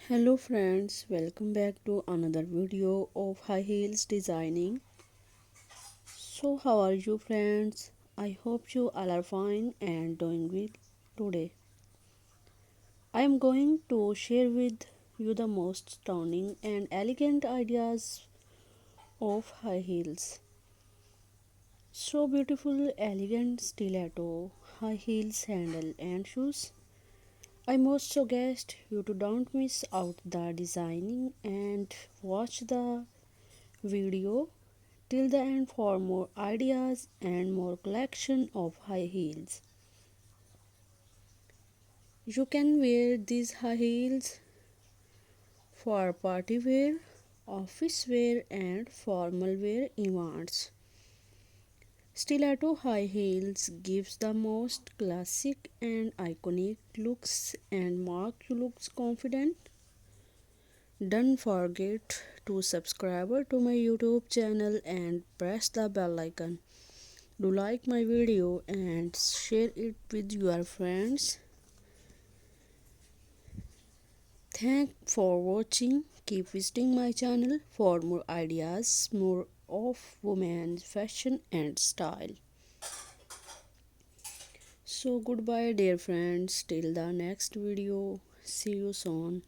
Hello friends, welcome back to another video of high heels designing. So how are you friends? I hope you all are fine and doing well today. I am going to share with you the most stunning and elegant ideas of high heels. So beautiful, elegant stiletto, high heel sandal and shoes. I most suggest you to don't miss out the designing and watch the video till the end for more ideas and more collection of high heels. You can wear these high heels for party wear, office wear and formal wear events. Stiletto high heels gives the most classic and iconic looks and make you looks confident. Don't forget to subscribe to my YouTube channel and press the bell icon. Do like my video and share it with your friends. Thanks for watching. Keep visiting my channel for more ideas, more of women's fashion and style. So goodbye dear friends, till the next video. See you soon.